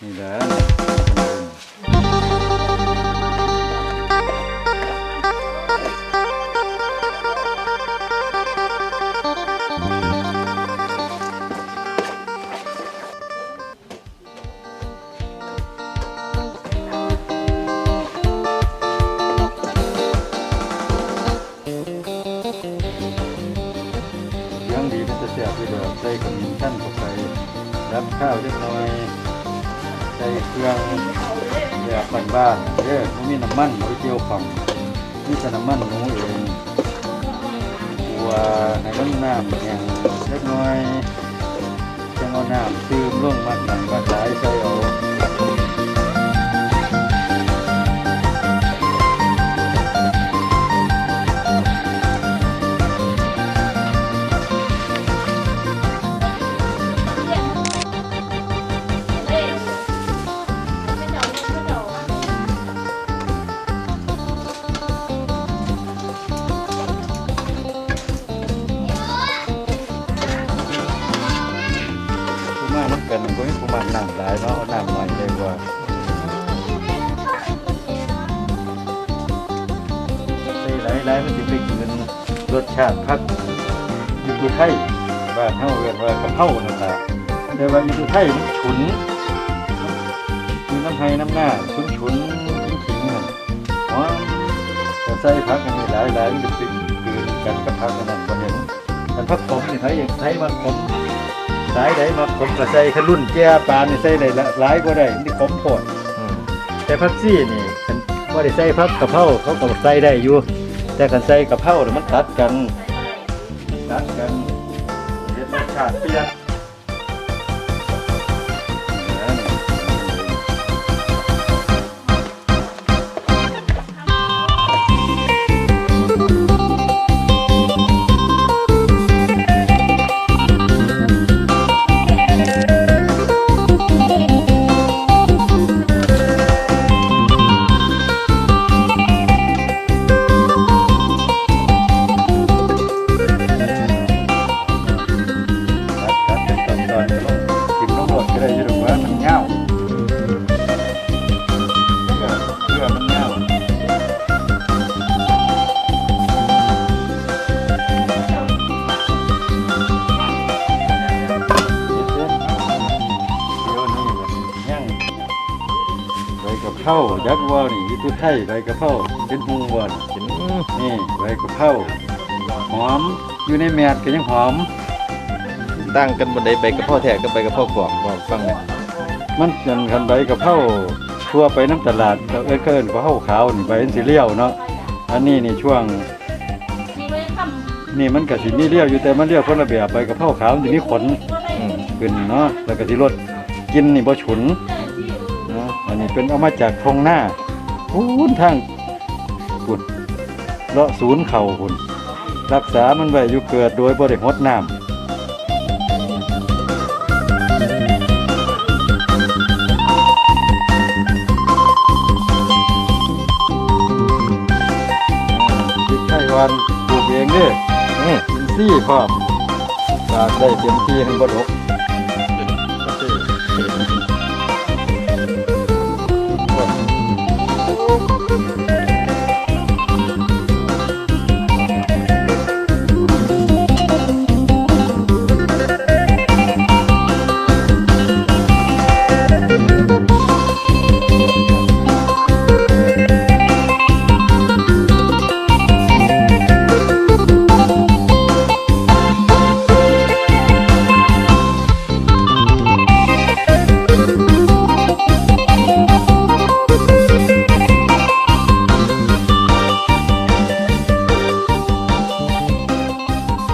นี่แหละยังดีมันจะเสียบไปเดี๋ยวใส่ขมิ้นชั้นเข้าไปรับข้าวเล็กน้อยใส่เครื่องแบบบ้านๆมันมีน้ำมันหอยเจียวฝั่งนี่จะน้ำมันหนูเองตัวในน้ำน้ำอย่างเล็กน้อยจะเอาน้ำตื้มลงมาหนังมาสายใส่เอากันมันก็มีประมาณน้ำหลายเนาะเอาน้ำหน่อยเลยว่าใส่หลายมันจะไปกินรสชาติพักอยู่ไทยบ้านเฮาเรียกว่ากะเพรานะครับแต่ว่าอยู่ไทยมันฉุนมีน้ำไห้น้ำหน้าฉุนขิงนั่นอ๋อแต่ใส่พักกันหลายมันจะเป็นคือกันกับพักกันนั่นบ่เห็นแต่พักผมนี่ไทยอย่างไทยมันผมสายใดมาผมก็ใส่ขรุ่นแก่ปานนี่ใส่ได้หลายก็ได้นี่ผมโพดแต่ผักซี่นี่บ่ได้ใส่ผักกะเพราเขาก็ใส่ได้อยู่แต่คันใส่กะเพราเนี่ยมันตัดกันเฮ็ดรสชาติเปลี่ยนเข้ายักษ์วอนี่ตัวไทยใบกะเพราเป็นหูวอนนี่ใบกะเพราหอมอยู่ในแมสก็ยังหอมตั้งกันบนใดใบกะเพราแท้กับใบกะเพราปลอมบอกฟังหน่อยมันจันคันใบกะเพราทั่วไปน้ำตลาดเอิ้นกะเพราขาวนี่ใบสีเลี้ยวเนาะอันนี้นี่ช่วงนี่มันก็สิมีเลี้ยวอยู่แต่มันเลี้ยวคนละแบบใบกะเพราขาวมันจะมีขนขึ้นเนาะแล้วก็สิรสกินนี่บ่ฉุนอันนี้เป็นเอามาจากทงหน้าคุณทางคุณเลาะศูนย์เข่าคุณรักษามันไว้อยู่เกิดโดยบริหดน้ำพริกไทยวันปลูกเองเด้อินทรีย์พร้อมฝากได้เต็มที่ให้บดก